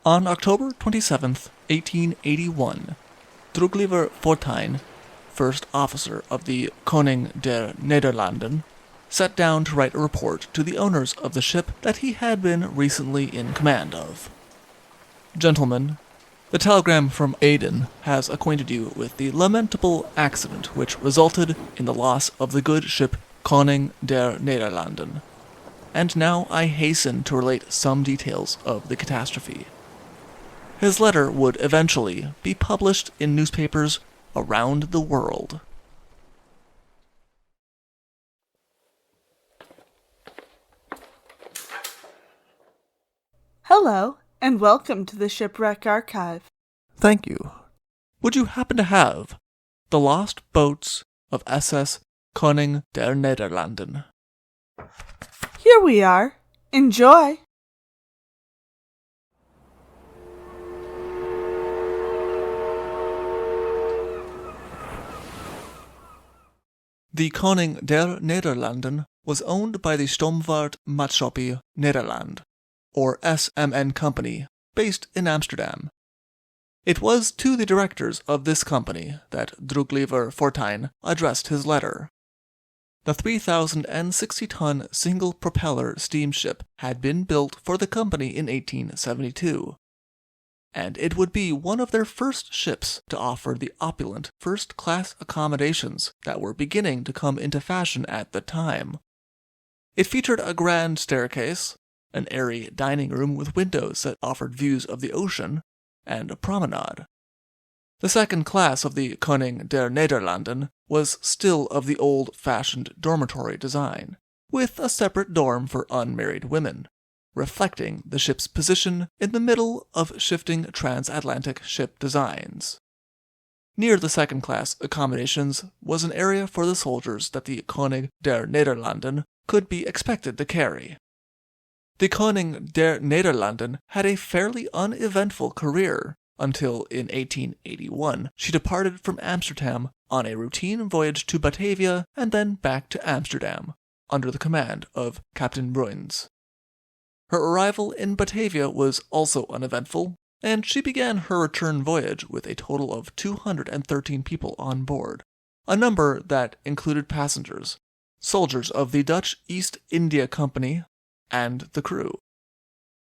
On October 27th, 1881, Drugliver Fortuyn, first officer of the Koning der Nederlanden, sat down to write a report to the owners of the ship that he had been recently in command of. Gentlemen, the telegram from Aden has acquainted you with the lamentable accident which resulted in the loss of the good ship Koning der Nederlanden, and now I hasten to relate some details of the catastrophe. His letter would eventually be published in newspapers around the world. Hello, and welcome to the Shipwreck Archive. Thank you. Would you happen to have The Lost Boats of SS Koning der Nederlanden? Here we are. Enjoy! The Koning der Nederlanden was owned by the Stoomvaartmaatschappij Nederland, or SMN Company, based in Amsterdam. It was to the directors of this company that Drugliver Fortuyn addressed his letter. The 3,060-ton single-propeller steamship had been built for the company in 1872, and it would be one of their first ships to offer the opulent first-class accommodations that were beginning to come into fashion at the time. It featured a grand staircase, an airy dining room with windows that offered views of the ocean, and a promenade. The second class of the Koning der Nederlanden was still of the old-fashioned dormitory design, with a separate dorm for unmarried women, reflecting the ship's position in the middle of shifting transatlantic ship designs. Near the second-class accommodations was an area for the soldiers that the Koning der Nederlanden could be expected to carry. The Koning der Nederlanden had a fairly uneventful career until in 1881 she departed from Amsterdam on a routine voyage to Batavia and then back to Amsterdam, under the command of Captain Bruins. Her arrival in Batavia was also uneventful, and she began her return voyage with a total of 213 people on board, a number that included passengers, soldiers of the Dutch East India Company, and the crew.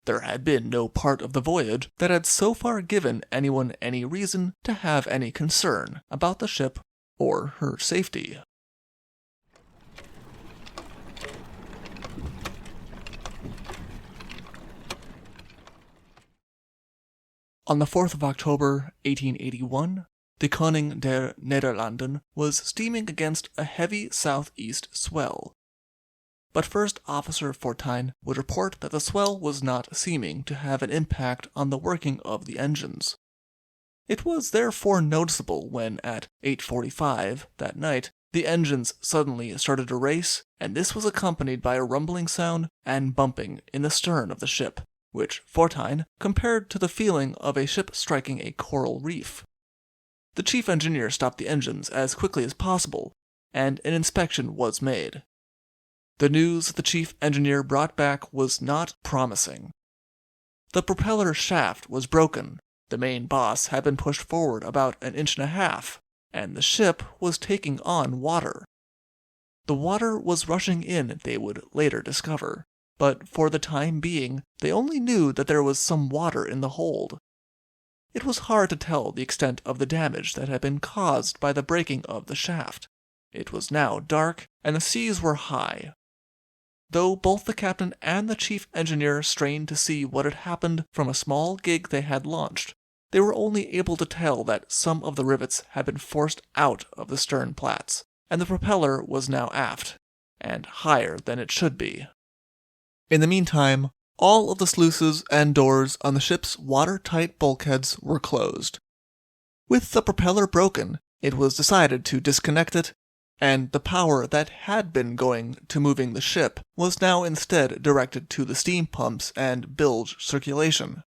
There had been no part of the voyage that had so far given anyone any reason to have any concern about the ship or her safety. On the 4th of October, 1881, the Koning der Nederlanden was steaming against a heavy southeast swell. But First Officer Fortuyn would report that the swell was not seeming to have an impact on the working of the engines. It was therefore noticeable when, at 8:45 that night, the engines suddenly started to race, and this was accompanied by a rumbling sound and bumping in the stern of the ship, which Fortuyn compared to the feeling of a ship striking a coral reef. The chief engineer stopped the engines as quickly as possible, and an inspection was made. The news the chief engineer brought back was not promising. The propeller shaft was broken, the main boss had been pushed forward about an inch and a half, and the ship was taking on water. The water was rushing in, they would later discover, but for the time being, they only knew that there was some water in the hold. It was hard to tell the extent of the damage that had been caused by the breaking of the shaft. It was now dark, and the seas were high. Though both the captain and the chief engineer strained to see what had happened from a small gig they had launched, they were only able to tell that some of the rivets had been forced out of the stern plats, and the propeller was now aft, and higher than it should be. In the meantime, all of the sluices and doors on the ship's watertight bulkheads were closed. With the propeller broken, it was decided to disconnect it, and the power that had been going to moving the ship was now instead directed to the steam pumps and bilge circulation.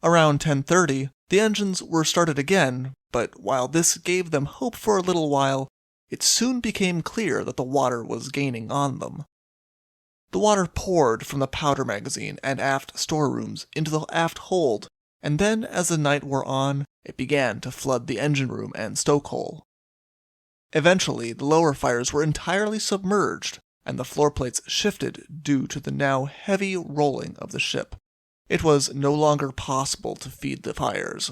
Around 10:30, the engines were started again, but while this gave them hope for a little while, it soon became clear that the water was gaining on them. The water poured from the powder magazine and aft storerooms into the aft hold, and then as the night wore on, it began to flood the engine room and stokehole. Eventually, the lower fires were entirely submerged, and the floor plates shifted due to the now heavy rolling of the ship. It was no longer possible to feed the fires.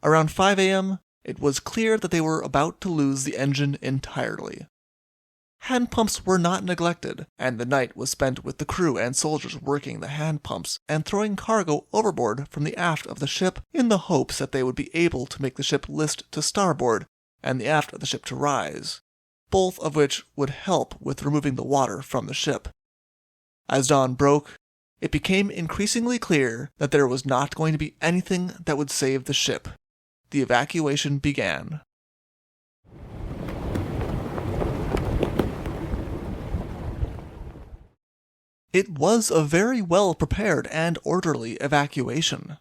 Around 5 a.m., it was clear that they were about to lose the engine entirely. Hand pumps were not neglected, and the night was spent with the crew and soldiers working the hand pumps and throwing cargo overboard from the aft of the ship in the hopes that they would be able to make the ship list to starboard and the aft of the ship to rise, both of which would help with removing the water from the ship. As dawn broke, it became increasingly clear that there was not going to be anything that would save the ship. The evacuation began. It was a very well-prepared and orderly evacuation.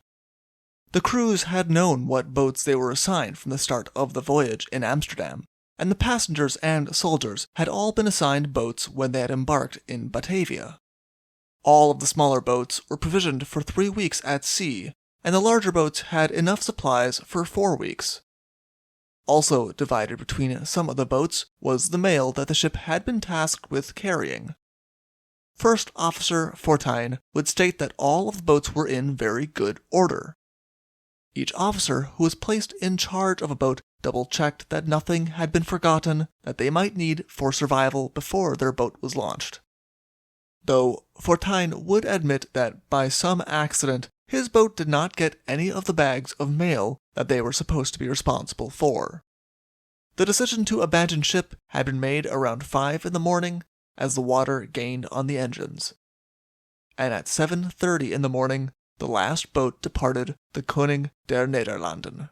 The crews had known what boats they were assigned from the start of the voyage in Amsterdam, and the passengers and soldiers had all been assigned boats when they had embarked in Batavia. All of the smaller boats were provisioned for 3 weeks at sea, and the larger boats had enough supplies for 4 weeks. Also divided between some of the boats was the mail that the ship had been tasked with carrying. First Officer Fortuyn would state that all of the boats were in very good order. Each officer who was placed in charge of a boat double-checked that nothing had been forgotten that they might need for survival before their boat was launched. Though Fortuyn would admit that by some accident his boat did not get any of the bags of mail that they were supposed to be responsible for. The decision to abandon ship had been made around 5 in the morning as the water gained on the engines. And at 7:30 in the morning, the last boat departed the Koning der Nederlanden.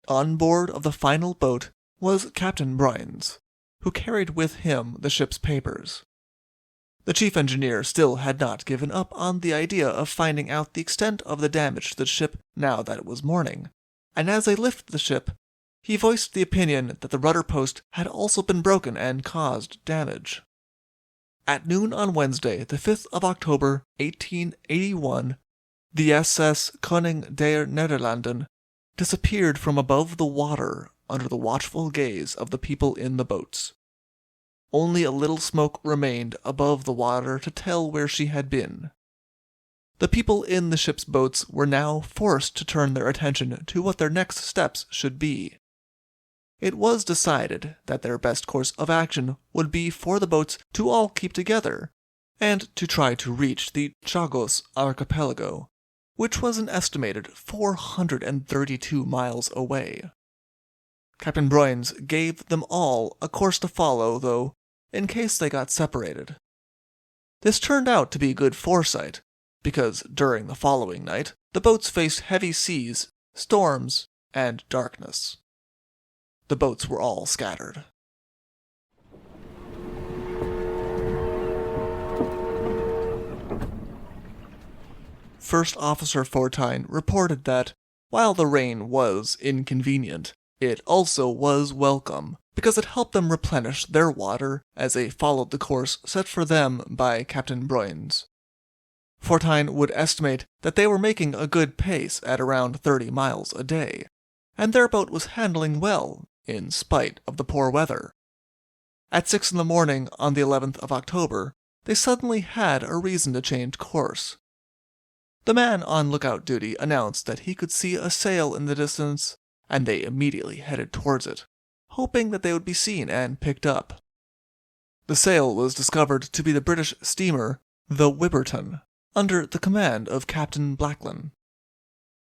On board of the final boat was Captain Bruins, who carried with him the ship's papers. The chief engineer still had not given up on the idea of finding out the extent of the damage to the ship now that it was morning, and as they lifted the ship, he voiced the opinion that the rudder post had also been broken and caused damage. At noon on Wednesday, the 5th of October, 1881, the SS Koning der Nederlanden disappeared from above the water under the watchful gaze of the people in the boats. Only a little smoke remained above the water to tell where she had been. The people in the ship's boats were now forced to turn their attention to what their next steps should be. It was decided that their best course of action would be for the boats to all keep together, and to try to reach the Chagos archipelago, which was an estimated 432 miles away. Captain Bruins gave them all a course to follow, though, in case they got separated. This turned out to be good foresight, because during the following night, the boats faced heavy seas, storms, and darkness. The boats were all scattered. First Officer Fortuyn reported that, while the rain was inconvenient, it also was welcome, because it helped them replenish their water as they followed the course set for them by Captain Bruins. Fortuyn would estimate that they were making a good pace at around 30 miles a day, and their boat was handling well, in spite of the poor weather. At 6 in the morning on the 11th of October, they suddenly had a reason to change course. The man on lookout duty announced that he could see a sail in the distance, and they immediately headed towards it, hoping that they would be seen and picked up. The sail was discovered to be the British steamer, the Wibberton, under the command of Captain Blackland.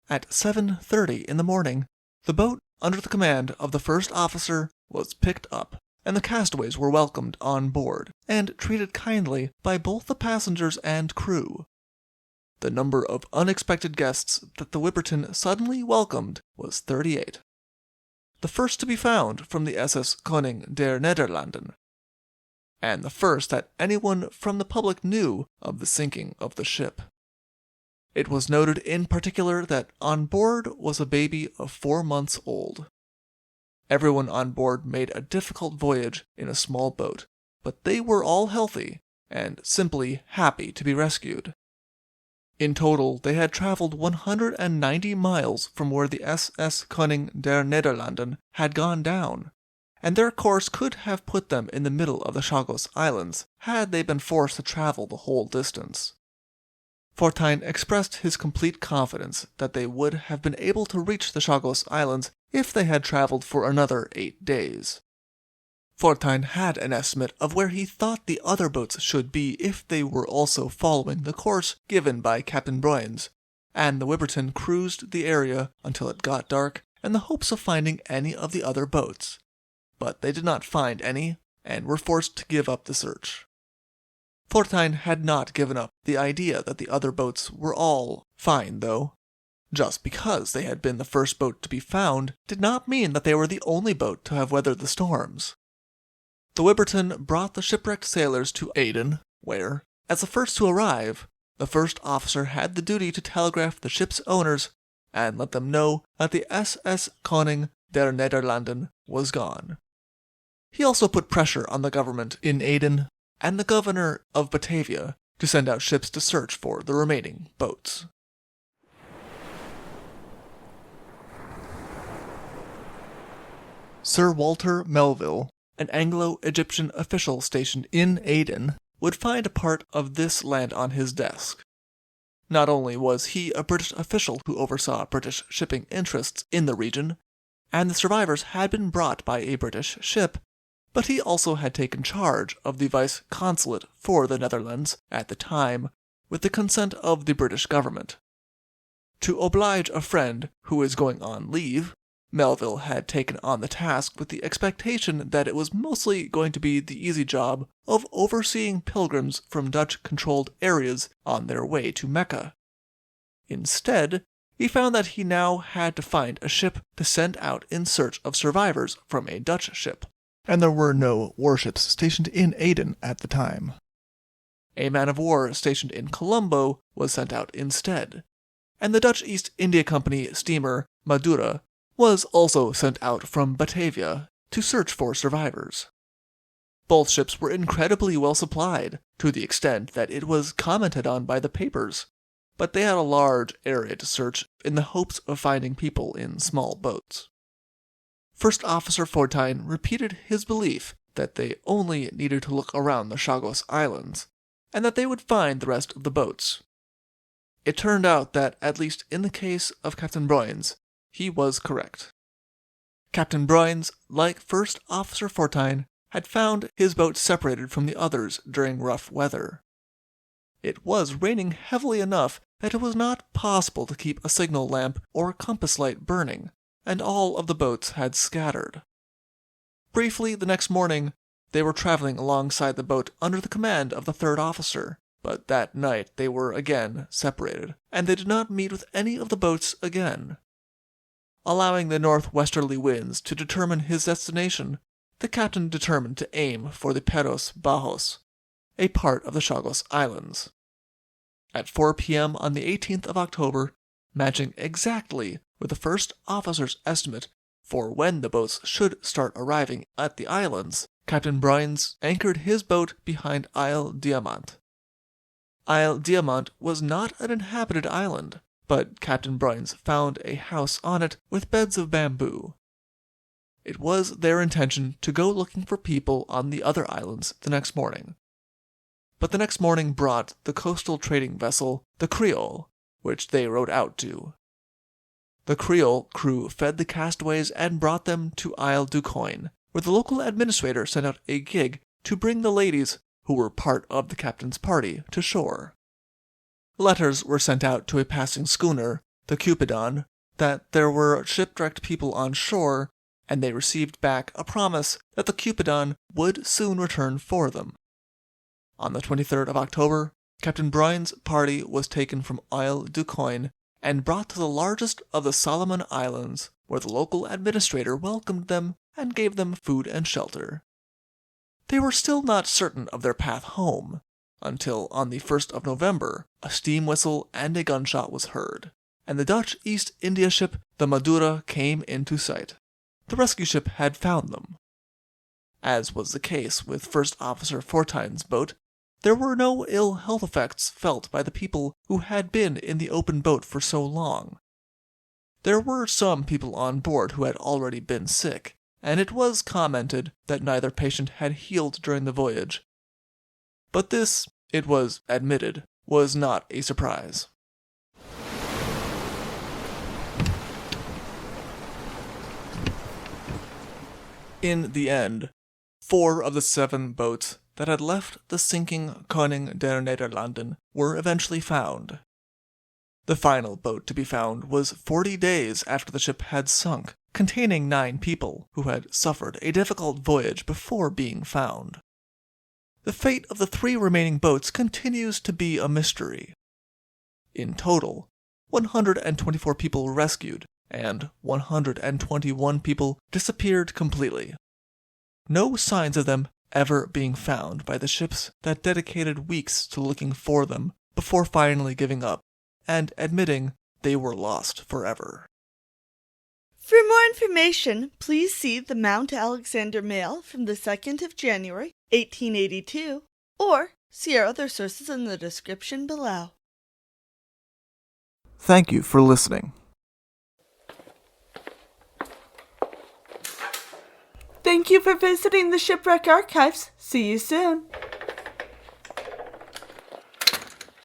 At 7:30 in the morning, the boat under the command of the first officer was picked up, and the castaways were welcomed on board, and treated kindly by both the passengers and crew. The number of unexpected guests that the Wibberton suddenly welcomed was 38. The first to be found from the SS Koning der Nederlanden, and the first that anyone from the public knew of the sinking of the ship. It was noted in particular that on board was a baby of 4 months old. Everyone on board made a difficult voyage in a small boat, but they were all healthy, and simply happy to be rescued. In total, they had traveled 190 miles from where the SS Koning der Nederlanden had gone down, and their course could have put them in the middle of the Chagos Islands had they been forced to travel the whole distance. Fortuyn expressed his complete confidence that they would have been able to reach the Chagos Islands if they had traveled for another 8 days. Fortuyn had an estimate of where he thought the other boats should be if they were also following the course given by Captain Bruins, and the Wibberton cruised the area until it got dark in the hopes of finding any of the other boats. But they did not find any, and were forced to give up the search. Fortuyn had not given up the idea that the other boats were all fine, though. Just because they had been the first boat to be found did not mean that they were the only boat to have weathered the storms. The Wibberton brought the shipwrecked sailors to Aden, where, as the first to arrive, the first officer had the duty to telegraph the ship's owners and let them know that the SS Koning der Nederlanden was gone. He also put pressure on the government in Aden and the governor of Batavia to send out ships to search for the remaining boats. Sir Walter Melville, an Anglo-Egyptian official stationed in Aden, would find a part of this land on his desk. Not only was he a British official who oversaw British shipping interests in the region, and the survivors had been brought by a British ship, but he also had taken charge of the vice-consulate for the Netherlands at the time with the consent of the British government. To oblige a friend who was going on leave, Melville had taken on the task with the expectation that it was mostly going to be the easy job of overseeing pilgrims from Dutch-controlled areas on their way to Mecca. Instead, he found that he now had to find a ship to send out in search of survivors from a Dutch ship, and there were no warships stationed in Aden at the time. A man-of-war stationed in Colombo was sent out instead, and the Dutch East India Company steamer Madura was also sent out from Batavia to search for survivors. Both ships were incredibly well supplied, to the extent that it was commented on by the papers, but they had a large area to search in the hopes of finding people in small boats. First Officer Fortuyn repeated his belief that they only needed to look around the Chagos Islands, and that they would find the rest of the boats. It turned out that, at least in the case of Captain Bruins, he was correct. Captain Bruins, like First Officer Fortuyn, had found his boat separated from the others during rough weather. It was raining heavily enough that it was not possible to keep a signal lamp or compass light burning, and all of the boats had scattered. Briefly the next morning, they were traveling alongside the boat under the command of the third officer, but that night they were again separated, and they did not meet with any of the boats again. Allowing the northwesterly winds to determine his destination, the captain determined to aim for the Perros Bajos, a part of the Chagos Islands. At 4 p.m. on the 18th of October, matching exactly with the first officer's estimate for when the boats should start arriving at the islands, Captain Bruins anchored his boat behind Isle Diamant. Isle Diamant was not an inhabited island, but Captain Bruins found a house on it with beds of bamboo. It was their intention to go looking for people on the other islands the next morning. But the next morning brought the coastal trading vessel, the Creole, which they rowed out to. The Creole crew fed the castaways and brought them to Isle du Coin, where the local administrator sent out a gig to bring the ladies, who were part of the captain's party, to shore. Letters were sent out to a passing schooner, the Cupidon, that there were shipwrecked people on shore, and they received back a promise that the Cupidon would soon return for them. On the 23rd of October, Captain Bruins' party was taken from Isle du Coin and brought to the largest of the Solomon Islands, where the local administrator welcomed them and gave them food and shelter. They were still not certain of their path home, until on the 1st of November, a steam whistle and a gunshot was heard, and the Dutch East India ship, the Madura, came into sight. The rescue ship had found them. As was the case with First Officer Fortuyn's boat, there were no ill health effects felt by the people who had been in the open boat for so long. There were some people on board who had already been sick, and it was commented that neither patient had healed during the voyage. But this, it was admitted, was not a surprise. In the end, 4 of the 7 boats that had left the sinking Koning der Nederlanden were eventually found. The final boat to be found was 40 days after the ship had sunk, containing 9 people who had suffered a difficult voyage before being found. The fate of the 3 remaining boats continues to be a mystery. In total, 124 people were rescued, and 121 people disappeared completely. No signs of them ever being found by the ships that dedicated weeks to looking for them before finally giving up and admitting they were lost forever. For more information, please see the Mount Alexander Mail from the 2nd of January, 1882, or see our other sources in the description below. Thank you for listening. Thank you for visiting the Shipwreck Archives. See you soon.